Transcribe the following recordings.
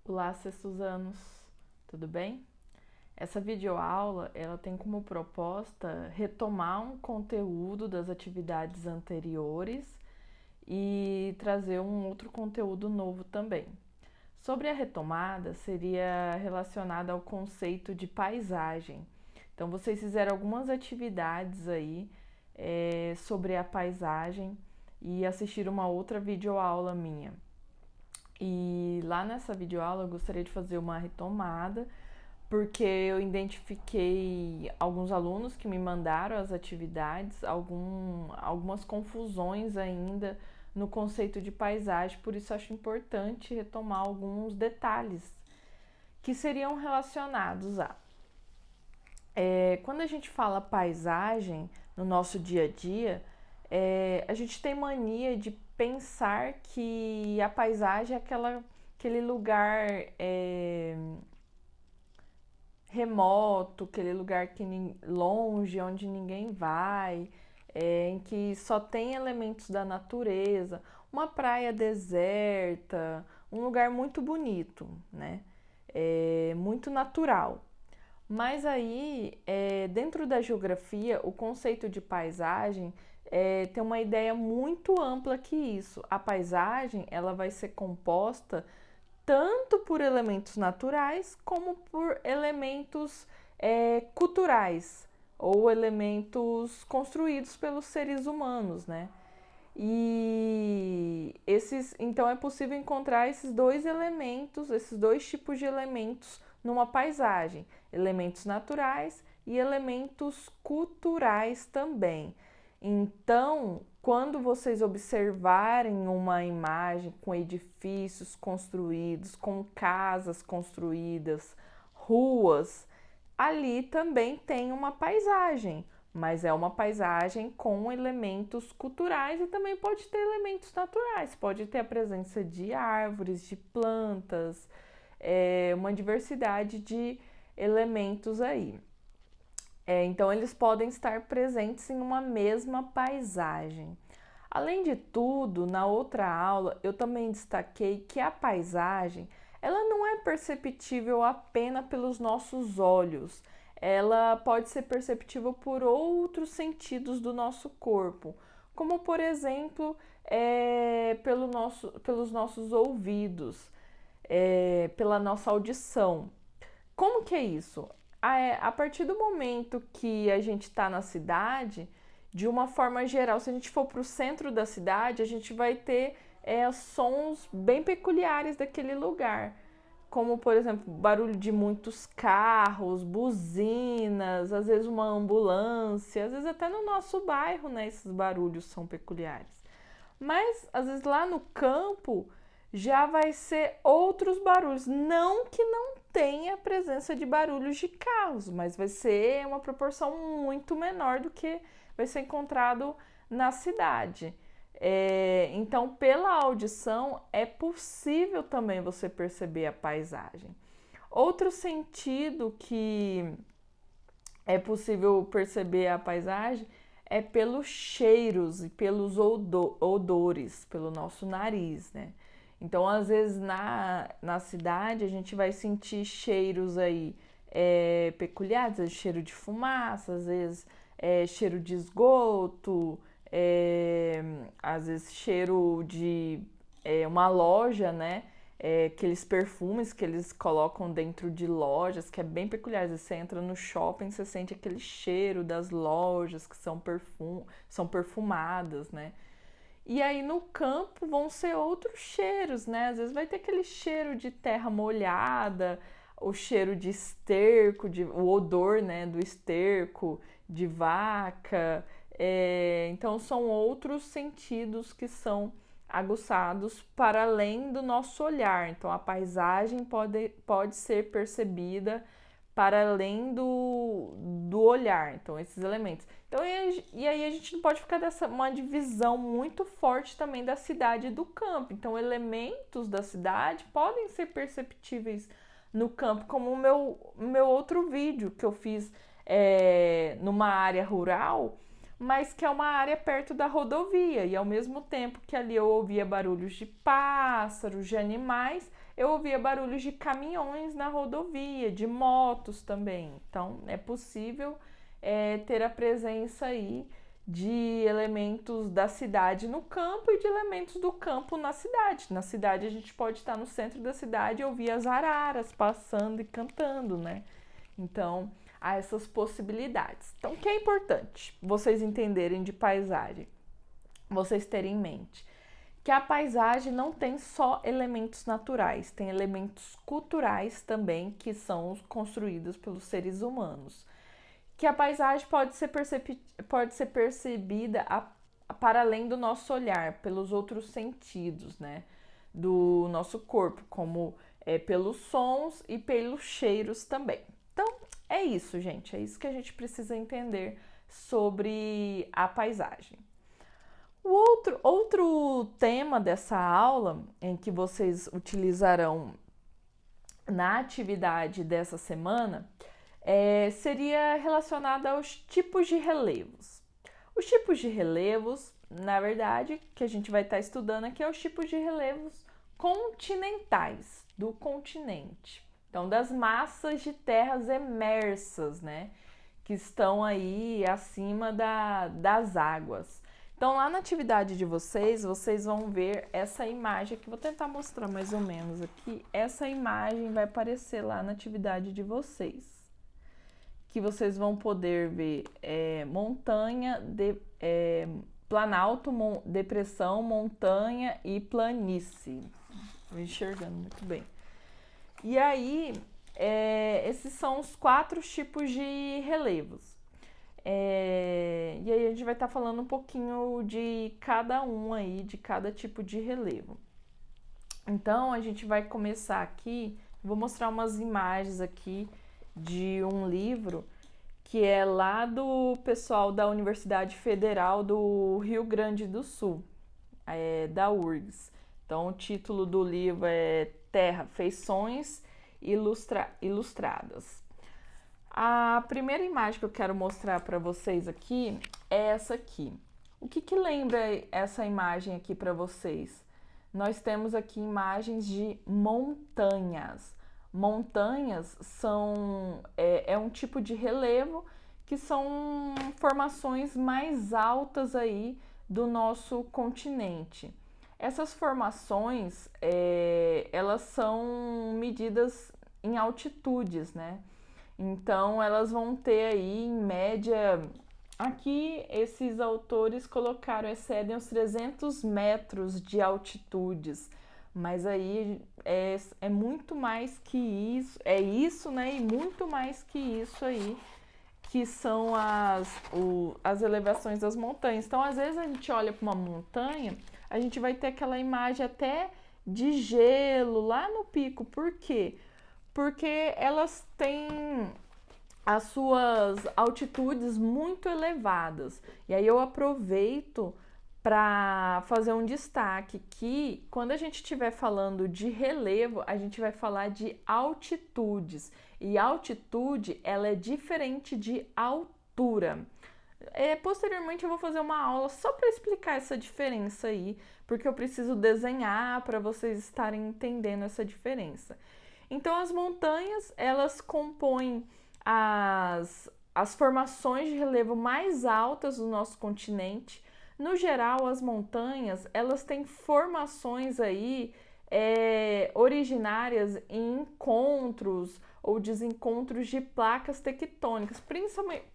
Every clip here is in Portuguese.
Olá, Sextusanos, tudo bem? Essa videoaula, ela tem como proposta retomar um conteúdo das atividades anteriores e trazer um outro conteúdo novo também. Sobre a retomada, seria relacionada ao conceito de paisagem. Então, vocês fizeram algumas atividades aí sobre a paisagem e assistiram uma outra videoaula minha. E lá nessa videoaula eu gostaria de fazer uma retomada, porque eu identifiquei alguns alunos que me mandaram as atividades, algumas confusões ainda no conceito de paisagem, por isso acho importante retomar alguns detalhes que seriam relacionados a. Quando a gente fala paisagem no nosso dia a dia, a gente tem mania de pensar que a paisagem é aquele lugar remoto, aquele lugar longe, onde ninguém vai, em que só tem elementos da natureza, uma praia deserta, um lugar muito bonito, né? Muito natural. Mas aí, dentro da geografia, o conceito de paisagem tem uma ideia muito ampla que isso. A paisagem ela vai ser composta tanto por elementos naturais como por elementos culturais ou elementos construídos pelos seres humanos, né? Então é possível encontrar esses dois elementos, esses dois tipos de elementos numa paisagem, elementos naturais e elementos culturais também. Então, quando vocês observarem uma imagem com edifícios construídos, com casas construídas, ruas, ali também tem uma paisagem, mas é uma paisagem com elementos culturais e também pode ter elementos naturais, pode ter a presença de árvores, de plantas, uma diversidade de elementos aí. Então, eles podem estar presentes em uma mesma paisagem. Além de tudo, na outra aula eu também destaquei que a paisagem ela não é perceptível apenas pelos nossos olhos, ela pode ser perceptível por outros sentidos do nosso corpo, como por exemplo pelos nossos ouvidos, pela nossa audição. Como que é isso? A partir do momento que a gente está na cidade, de uma forma geral, se a gente for para o centro da cidade, a gente vai ter sons bem peculiares daquele lugar. Como, por exemplo, barulho de muitos carros, buzinas, às vezes uma ambulância, às vezes até no nosso bairro, né, esses barulhos são peculiares. Mas, às vezes lá no campo, já vai ser outros barulhos. Não que não tenha presença de barulhos de carros, mas vai ser uma proporção muito menor do que vai ser encontrado na cidade. Então, pela audição, é possível também você perceber a paisagem. Outro sentido que é possível perceber a paisagem é pelos cheiros e pelos odores, pelo nosso nariz, né? Então, às vezes, na cidade, a gente vai sentir cheiros aí peculiares, às vezes cheiro de fumaça, às vezes cheiro de esgoto, às vezes cheiro de uma loja, né? Aqueles perfumes que eles colocam dentro de lojas, que é bem peculiar. Às vezes você entra no shopping, você sente aquele cheiro das lojas que são perfumadas, né? E aí no campo vão ser outros cheiros, né? Às vezes vai ter aquele cheiro de terra molhada, o cheiro de esterco, o odor, né, do esterco, de vaca. Então são outros sentidos que são aguçados para além do nosso olhar. Então a paisagem pode ser percebida para além do olhar, então esses elementos. Então, e aí a gente não pode ficar dessa uma divisão muito forte também da cidade e do campo. Então, elementos da cidade podem ser perceptíveis no campo, como o meu outro vídeo que eu fiz numa área rural, mas que é uma área perto da rodovia, e ao mesmo tempo que ali eu ouvia barulhos de pássaros, de animais, eu ouvia barulhos de caminhões na rodovia, de motos também. Então é possível ter a presença aí de elementos da cidade no campo e de elementos do campo na cidade. Na cidade a gente pode estar no centro da cidade e ouvir as araras passando e cantando, né? Então há essas possibilidades. Então o que é importante vocês entenderem de paisagem? Vocês terem em mente que a paisagem não tem só elementos naturais, tem elementos culturais também que são construídos pelos seres humanos. Que a paisagem pode ser percebida para além do nosso olhar, pelos outros sentidos, né? Do nosso corpo, como pelos sons e pelos cheiros também. Então, é isso, gente. É isso que a gente precisa entender sobre a paisagem. O outro tema dessa aula, em que vocês utilizarão na atividade dessa semana, seria relacionada aos tipos de relevos. Os tipos de relevos, na verdade, que a gente vai estar estudando aqui, é os tipos de relevos continentais, do continente. Então, das massas de terras emersas, né? Que estão aí acima das águas. Então, lá na atividade de vocês vão ver essa imagem aqui. Vou tentar mostrar mais ou menos aqui. Essa imagem vai aparecer lá na atividade de vocês. Que vocês vão poder ver montanha, planalto, depressão, montanha e planície. Estou enxergando muito bem. E aí, esses são os 4 tipos de relevos. E aí a gente vai estar falando um pouquinho de cada um aí, de cada tipo de relevo. Então, a gente vai começar aqui, vou mostrar umas imagens aqui de um livro que é lá do pessoal da Universidade Federal do Rio Grande do Sul, da URGS. Então, o título do livro é Terra, Feições Ilustradas. A primeira imagem que eu quero mostrar para vocês aqui é essa aqui. O que lembra essa imagem aqui para vocês? Nós temos aqui imagens de montanhas. Montanhas é um tipo de relevo que são formações mais altas aí do nosso continente. Essas formações, elas são medidas em altitudes, né? Então, elas vão ter aí, em média, aqui esses autores colocaram, excedem os 300 metros de altitudes, mas aí é muito mais que isso, né? E muito mais que isso aí, que são as elevações das montanhas. Então, às vezes a gente olha para uma montanha, a gente vai ter aquela imagem até de gelo lá no pico. Por quê? Porque elas têm as suas altitudes muito elevadas. E aí eu aproveito para fazer um destaque que quando a gente estiver falando de relevo, a gente vai falar de altitudes. E altitude, ela é diferente de altura. Posteriormente eu vou fazer uma aula só para explicar essa diferença aí, porque eu preciso desenhar para vocês estarem entendendo essa diferença. Então, as montanhas, elas compõem as formações de relevo mais altas do nosso continente. No geral, as montanhas, elas têm formações aí originárias em encontros ou desencontros de placas tectônicas,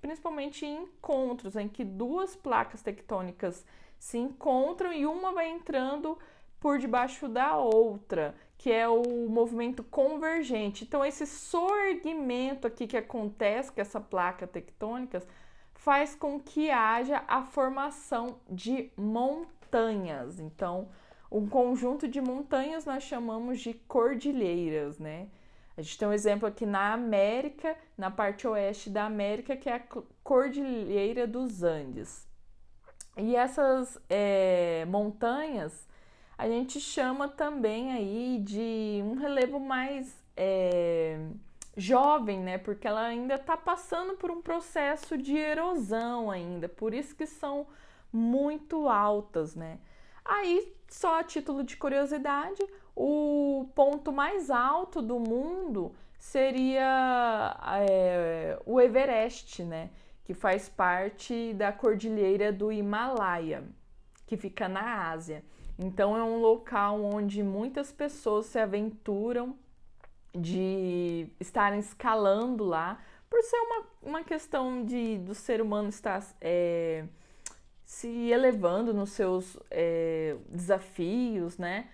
principalmente em encontros em que 2 placas tectônicas se encontram e uma vai entrando por debaixo da outra, que é o movimento convergente. Então, esse sorgimento aqui que acontece com essa placa tectônica faz com que haja a formação de montanhas. Então, um conjunto de montanhas nós chamamos de cordilheiras, né? A gente tem um exemplo aqui na América, na parte oeste da América, que é a Cordilheira dos Andes. E essas montanhas a gente chama também aí de um relevo mais jovem, né? Porque ela ainda está passando por um processo de erosão ainda, por isso que são muito altas, né? Aí, só a título de curiosidade, o ponto mais alto do mundo seria o Everest, né? Que faz parte da cordilheira do Himalaia, que fica na Ásia. Então é um local onde muitas pessoas se aventuram de estarem escalando lá, por ser uma questão do ser humano estar se elevando nos seus desafios, né?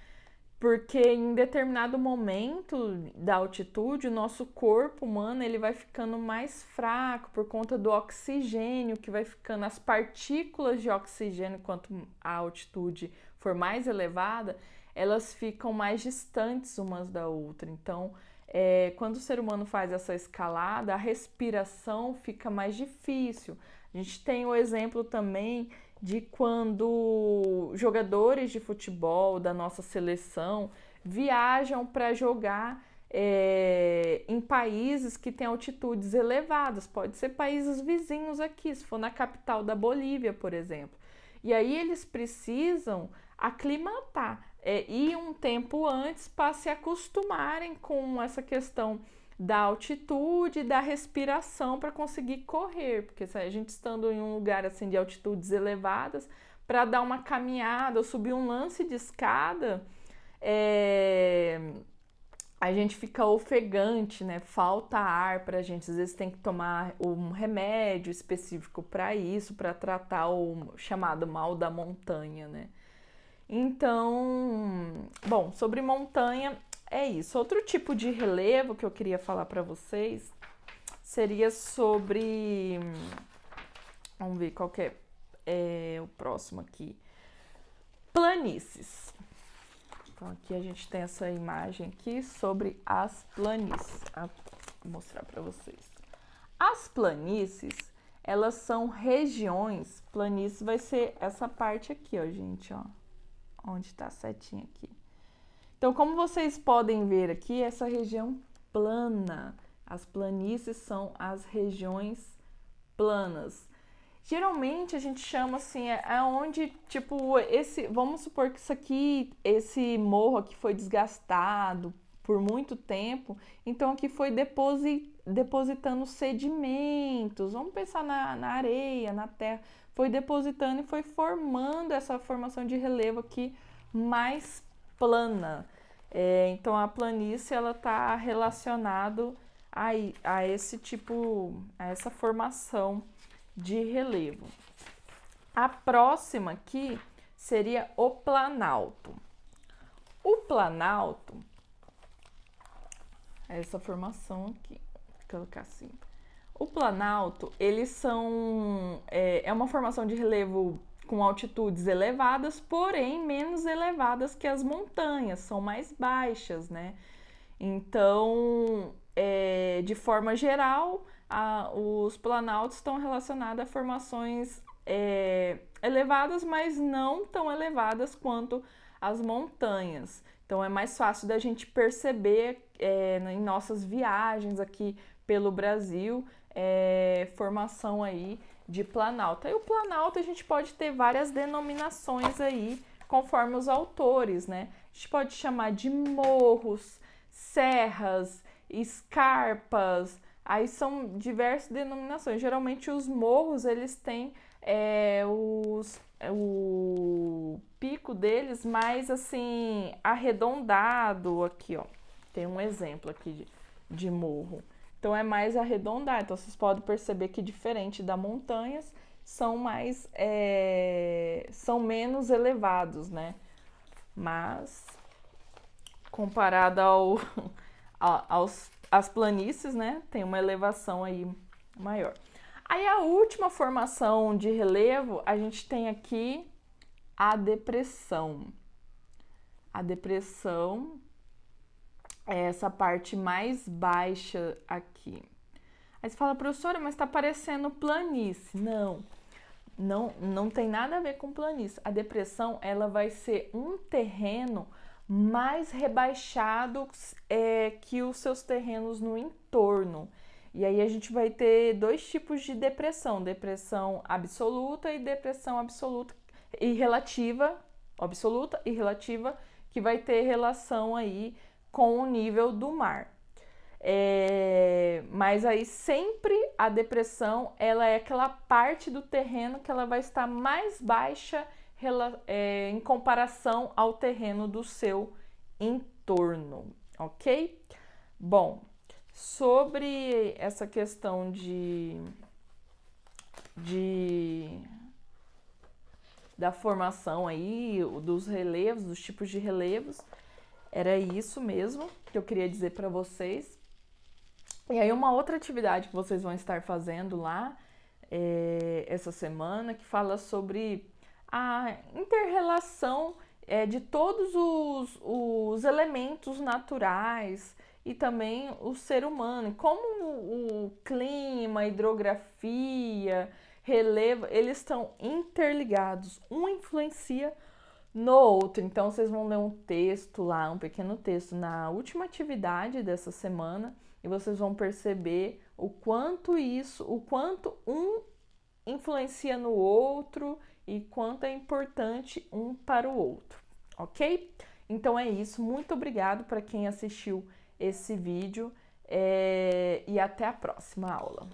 Porque em determinado momento da altitude, o nosso corpo humano ele vai ficando mais fraco por conta do oxigênio que vai ficando, as partículas de oxigênio, quanto a altitude for mais elevada, elas ficam mais distantes umas da outra. Então, quando o ser humano faz essa escalada, a respiração fica mais difícil. A gente tem o exemplo também de quando jogadores de futebol da nossa seleção viajam para jogar em países que têm altitudes elevadas, pode ser países vizinhos aqui, se for na capital da Bolívia, por exemplo. E aí eles precisam aclimatar, ir um tempo antes para se acostumarem com essa questão da altitude e da respiração para conseguir correr, porque se a gente estando em um lugar assim de altitudes elevadas, para dar uma caminhada ou subir um lance de escada, a gente fica ofegante, né? Falta ar para a gente, às vezes tem que tomar um remédio específico para isso, para tratar o chamado mal da montanha, né? Então, bom, sobre montanha é isso. Outro tipo de relevo que eu queria falar para vocês seria sobre, vamos ver qual que é o próximo aqui, planícies. Então aqui a gente tem essa imagem aqui sobre as planícies. Vou mostrar para vocês. As planícies, elas são regiões, planície vai ser essa parte aqui, ó, gente, ó, onde está a setinha aqui. Então, como vocês podem ver aqui, essa região plana, as planícies são as regiões planas. Geralmente a gente chama assim, onde, tipo, vamos supor que isso aqui, esse morro aqui foi desgastado por muito tempo, então aqui foi depositando sedimentos, vamos pensar na areia, na terra, foi depositando e foi formando essa formação de relevo aqui mais plana. Então a planície ela está relacionado a esse tipo, a essa formação de relevo. A próxima aqui seria o planalto. O planalto é essa formação aqui, vou colocar assim. O planalto, eles são uma formação de relevo com altitudes elevadas, porém menos elevadas que as montanhas, são mais baixas, né? Então, de forma geral, os planaltos estão relacionados a formações elevadas, mas não tão elevadas quanto as montanhas. Então, é mais fácil da gente perceber em nossas viagens aqui pelo Brasil, formação aí de planalto. E o planalto a gente pode ter várias denominações aí, conforme os autores, né? A gente pode chamar de morros, serras, escarpas, aí são diversas denominações. Geralmente os morros, eles têm o pico deles mais assim, arredondado aqui, ó. Tem um exemplo aqui de morro. Então é mais arredondado. Então vocês podem perceber que diferente das montanhas, são menos elevados, né? Mas comparado às planícies, né? Tem uma elevação aí maior. Aí a última formação de relevo, a gente tem aqui a depressão. A depressão é essa parte mais baixa aqui. Aí você fala, professora, mas tá parecendo planície. Não tem nada a ver com planície. A depressão, ela vai ser um terreno mais rebaixados que os seus terrenos no entorno. E aí a gente vai ter dois tipos de depressão: depressão absoluta e depressão absoluta e relativa, absoluta e relativa, que vai ter relação aí com o nível do mar. Mas aí sempre a depressão, ela é aquela parte do terreno que ela vai estar mais baixa em comparação ao terreno do seu entorno, ok? Bom, sobre essa questão da formação aí, dos relevos, dos tipos de relevos, era isso mesmo que eu queria dizer para vocês. E aí uma outra atividade que vocês vão estar fazendo lá essa semana, que fala sobre a inter-relação de todos os elementos naturais e também o ser humano, como o clima, a hidrografia, relevo, eles estão interligados, um influencia no outro. Então vocês vão ler um texto lá, um pequeno texto na última atividade dessa semana, e vocês vão perceber o quanto um influencia no outro e quanto é importante um para o outro, ok? Então é isso, muito obrigado para quem assistiu esse vídeo e até a próxima aula.